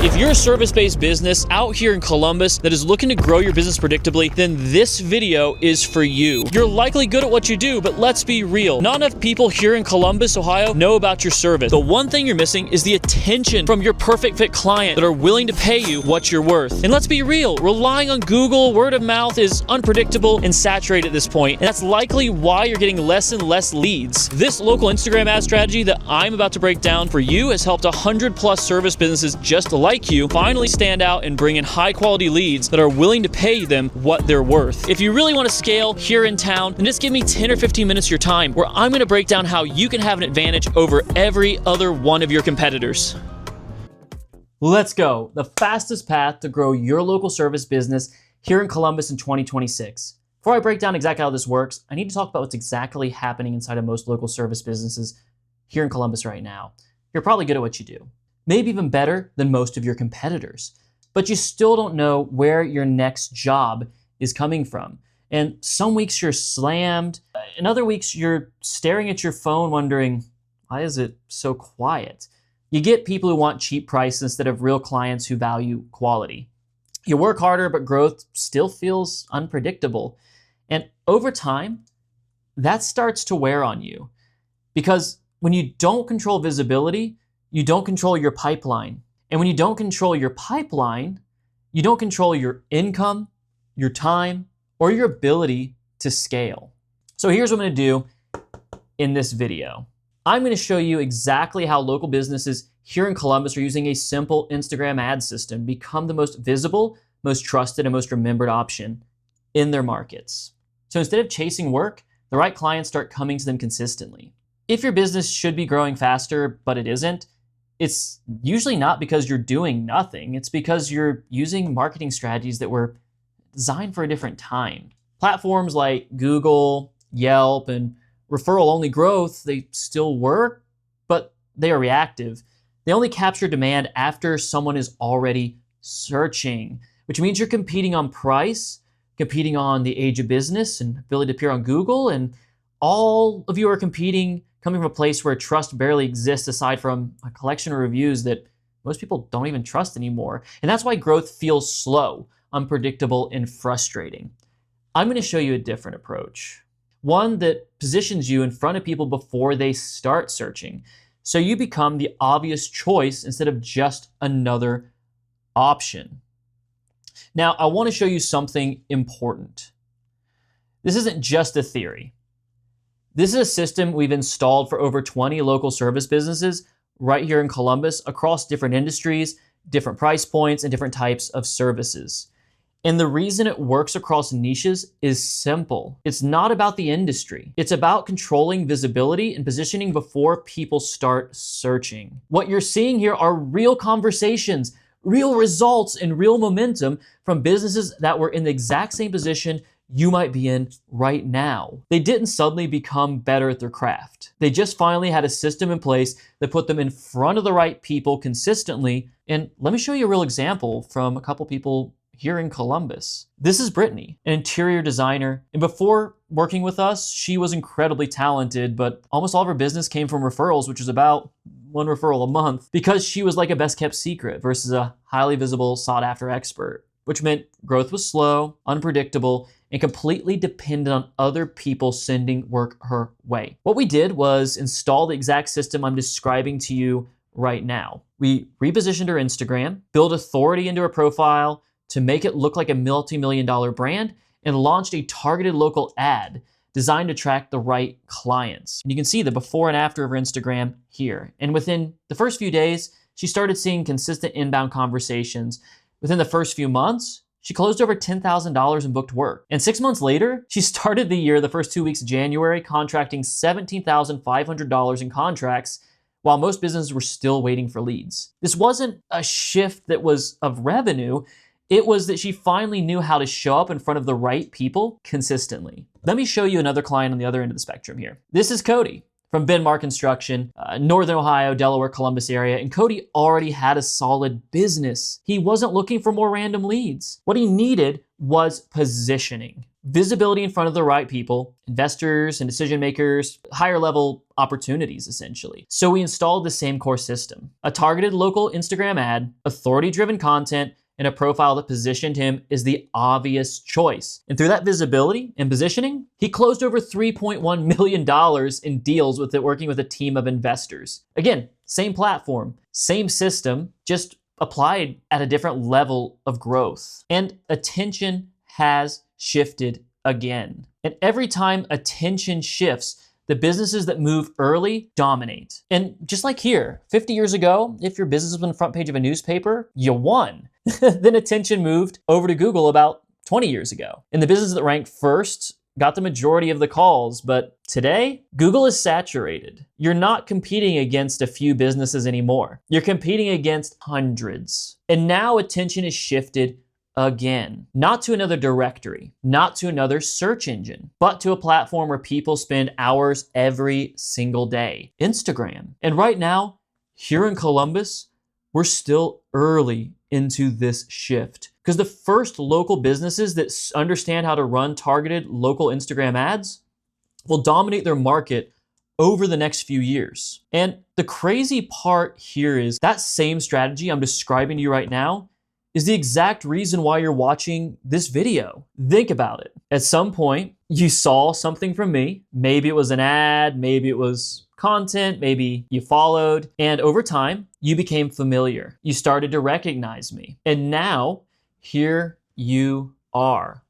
If you're a service-based business out here in Columbus that is looking to grow your business predictably, then this video is for you. You're likely good at what you do, but let's be real. Not enough people here in Columbus, Ohio, know about your service. The one thing you're missing is the attention from your perfect fit client that are willing to pay you what you're worth. And let's be real, relying on Google, word of mouth is unpredictable and saturated at this point, and that's likely why you're getting less and less leads. This local Instagram ad strategy that I'm about to break down for you has helped 100+ service businesses just like you finally stand out and bring in high quality leads that are willing to pay them what they're worth. If you really want to scale here in town, then just give me 10 or 15 minutes of your time where I'm going to break down how you can have an advantage over every other one of your competitors. Let's go. The fastest path to grow your local service business here in Columbus in 2026. Before I break down exactly how this works, I need to talk about what's exactly happening inside of most local service businesses here in Columbus right now. You're probably good at what you do. Maybe even better than most of your competitors, but you still don't know where your next job is coming from. And some weeks you're slammed, in other weeks you're staring at your phone wondering, why is it so quiet? You get people who want cheap price instead of real clients who value quality. You work harder, but growth still feels unpredictable. And over time, that starts to wear on you. Because when you don't control visibility, you don't control your pipeline. And when you don't control your pipeline, you don't control your income, your time, or your ability to scale. So here's what I'm gonna do in this video. I'm gonna show you exactly how local businesses here in Columbus are using a simple Instagram ad system become the most visible, most trusted, and most remembered option in their markets. So instead of chasing work, the right clients start coming to them consistently. If your business should be growing faster, but it isn't, it's usually not because you're doing nothing. It's because you're using marketing strategies that were designed for a different time. Platforms like Google, Yelp, and referral-only growth, they still work, but they are reactive. They only capture demand after someone is already searching, which means you're competing on price, competing on the age of business and ability to appear on Google, and all of you are competing coming from a place where trust barely exists aside from a collection of reviews that most people don't even trust anymore. And that's why growth feels slow, unpredictable, and frustrating. I'm going to show you a different approach. One that positions you in front of people before they start searching. So you become the obvious choice instead of just another option. Now, I want to show you something important. This isn't just a theory. This is a system we've installed for over 20 local service businesses right here in Columbus across different industries, different price points, and different types of services. And the reason it works across niches is simple. It's not about the industry. It's about controlling visibility and positioning before people start searching. What you're seeing here are real conversations, real results, and real momentum from businesses that were in the exact same position you might be in right now. They didn't suddenly become better at their craft. They just finally had a system in place that put them in front of the right people consistently. And let me show you a real example from a couple people here in Columbus. This is Brittany, an interior designer. And before working with us, she was incredibly talented, but almost all of her business came from referrals, which is about one referral a month, because she was like a best kept secret versus a highly visible, sought after expert, which meant growth was slow, unpredictable, and completely dependent on other people sending work her way. What we did was install the exact system I'm describing to you right now. We repositioned her Instagram, built authority into her profile to make it look like a multi-million-dollar brand, and launched a targeted local ad designed to attract the right clients. And you can see the before and after of her Instagram here. And within the first few days, she started seeing consistent inbound conversations. Within the first few months, she closed over $10,000 in booked work. And 6 months later, she started the year, the first 2 weeks of January, contracting $17,500 in contracts while most businesses were still waiting for leads. This wasn't a shift that was of revenue. It was that she finally knew how to show up in front of the right people consistently. Let me show you another client on the other end of the spectrum here. This is Cody from Benmar Construction, Northern Ohio, Delaware, Columbus area, and Cody already had a solid business. He wasn't looking for more random leads. What he needed was positioning. visibility in front of the right people, investors and decision makers, higher level opportunities essentially. So we installed the same core system: a targeted local Instagram ad, authority-driven content, and a profile that positioned him as the obvious choice. And through that visibility and positioning, he closed over $3.1 million in deals with it, working with a team of investors. Again, same platform, same system, just applied at a different level of growth. And attention has shifted again. And every time attention shifts, the businesses that move early dominate. And just like here, 50 years ago, if your business was on the front page of a newspaper, you won. Then attention moved over to Google about 20 years ago. And the businesses that ranked first got the majority of the calls, but today, Google is saturated. You're not competing against a few businesses anymore. You're competing against hundreds. And now attention is shifted again, not to another directory, not to another search engine, but to a platform where people spend hours every single day: Instagram. And right now, here in Columbus, we're still early into this shift, because the first local businesses that understand how to run targeted local Instagram ads will dominate their market over the next few years. And the crazy part here is that same strategy I'm describing to you right now is the exact reason why you're watching this video. Think about it. At some point, you saw something from me. Maybe it was an ad, maybe it was content, maybe you followed, and over time, you became familiar. You started to recognize me. And now, here you are,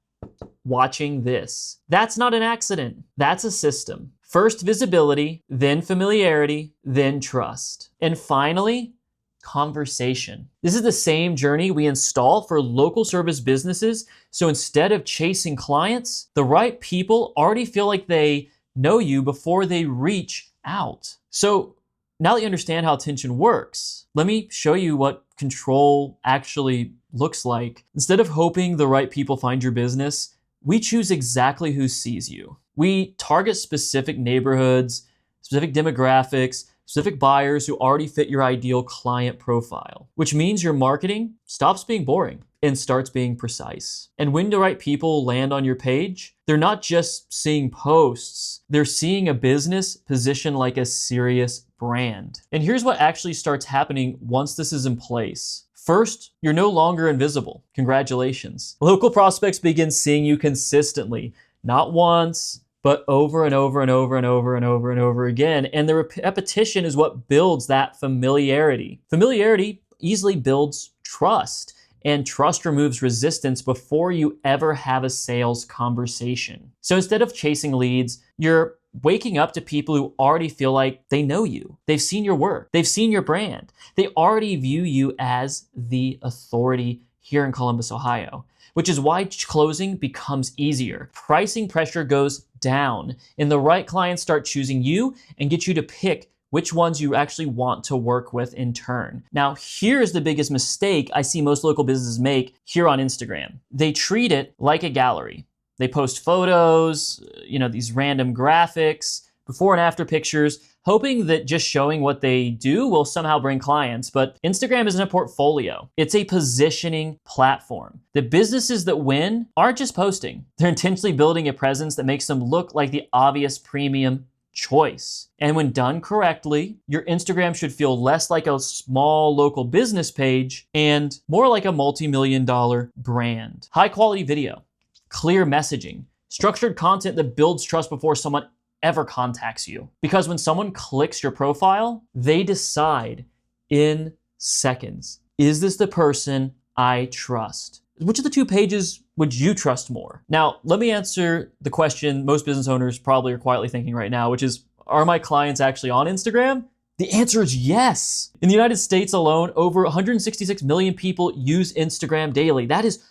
watching this. That's not an accident. That's a system. First visibility, then familiarity, then trust. And finally, conversation. This is the same journey we install for local service businesses. So instead of chasing clients, the right people already feel like they know you before they reach out. So now that you understand how attention works, let me show you what control actually looks like. Instead of hoping the right people find your business, we choose exactly who sees you. We target specific neighborhoods, specific demographics, specific buyers who already fit your ideal client profile, which means your marketing stops being boring and starts being precise. And when the right people land on your page, they're not just seeing posts, they're seeing a business positioned like a serious brand. And here's what actually starts happening once this is in place. First, you're no longer invisible. Congratulations. Local prospects begin seeing you consistently, not once, but over and over and over and over and over and over again. And the repetition is what builds that familiarity. Familiarity easily builds trust, and trust removes resistance before you ever have a sales conversation. So instead of chasing leads, you're waking up to people who already feel like they know you. They've seen your work. They've seen your brand. They already view you as the authority here in Columbus, Ohio, which is why closing becomes easier. Pricing pressure goes down, and the right clients start choosing you and get you to pick which ones you actually want to work with in turn. Now, here's the biggest mistake I see most local businesses make here on Instagram. They treat it like a gallery. They post photos, these random graphics, before and after pictures, hoping that just showing what they do will somehow bring clients. But Instagram isn't a portfolio. It's a positioning platform. The businesses that win aren't just posting. They're intentionally building a presence that makes them look like the obvious premium choice. And when done correctly, your Instagram should feel less like a small local business page and more like a multi-million-dollar brand. High quality video, clear messaging, structured content that builds trust before someone ever contacts you. Because when someone clicks your profile, they decide in seconds, is this the person I trust? Which of the two pages would you trust more? Now, let me answer the question most business owners probably are quietly thinking right now, which is, are my clients actually on Instagram? The answer is yes. In the United States alone, over 166 million people use Instagram daily. That is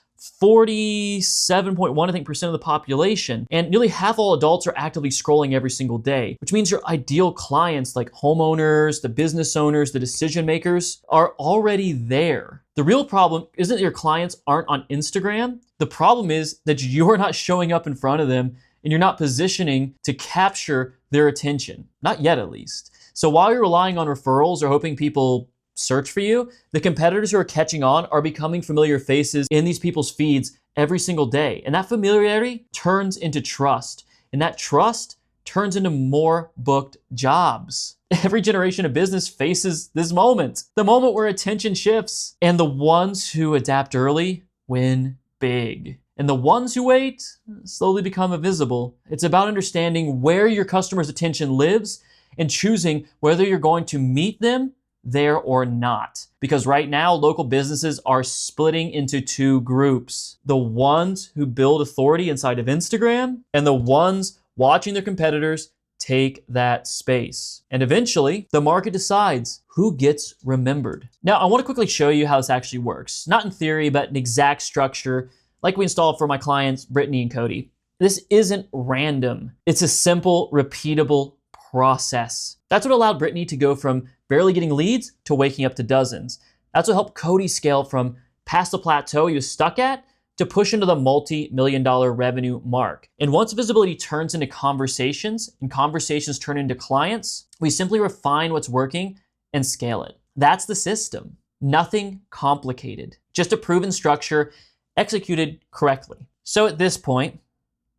47.1, I think, percent of the population. And nearly half all adults are actively scrolling every single day, which means your ideal clients like homeowners, the business owners, the decision makers are already there. The real problem isn't that your clients aren't on Instagram. The problem is that you're not showing up in front of them and you're not positioning to capture their attention. Not yet, at least. So while you're relying on referrals or hoping people search for you, the competitors who are catching on are becoming familiar faces in these people's feeds every single day. And that familiarity turns into trust. And that trust turns into more booked jobs. Every generation of business faces this moment, the moment where attention shifts. And the ones who adapt early win big. And the ones who wait slowly become invisible. It's about understanding where your customer's attention lives and choosing whether you're going to meet them there or not. Because right now, local businesses are splitting into two groups. The ones who build authority inside of Instagram and the ones watching their competitors take that space. And eventually, the market decides who gets remembered. Now, I want to quickly show you how this actually works. Not in theory, but an exact structure like we installed for my clients, Brittany and Cody. This isn't random. It's a simple, repeatable process. That's what allowed Brittany to go from barely getting leads to waking up to dozens. That's what helped Cody scale from past the plateau he was stuck at to push into the multi-million-dollar revenue mark. And once visibility turns into conversations and conversations turn into clients, we simply refine what's working and scale it. That's the system. Nothing complicated. Just a proven structure executed correctly. So at this point,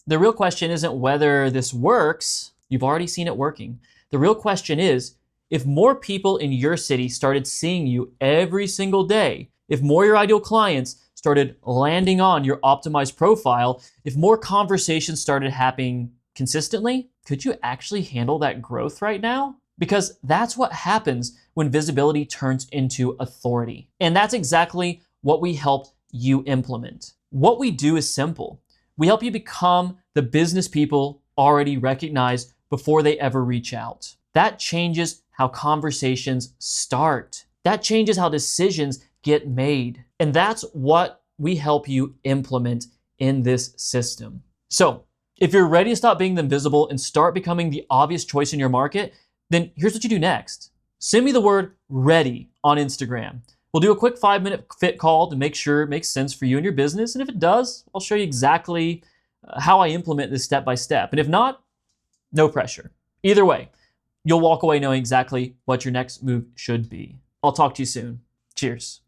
the real question isn't whether this works. You've already seen it working. The real question is, if more people in your city started seeing you every single day, if more of your ideal clients started landing on your optimized profile, if more conversations started happening consistently, could you actually handle that growth right now? Because that's what happens when visibility turns into authority. And that's exactly what we help you implement. What we do is simple. We help you become the business people already recognize before they ever reach out. That changes how conversations start. That changes how decisions get made. And that's what we help you implement in this system. So if you're ready to stop being the invisible and start becoming the obvious choice in your market, then here's what you do next. Send me the word ready on Instagram. We'll do a quick 5-minute fit call to make sure it makes sense for you and your business. And if it does, I'll show you exactly how I implement this step by step. And if not, no pressure. Either way, you'll walk away knowing exactly what your next move should be. I'll talk to you soon. Cheers.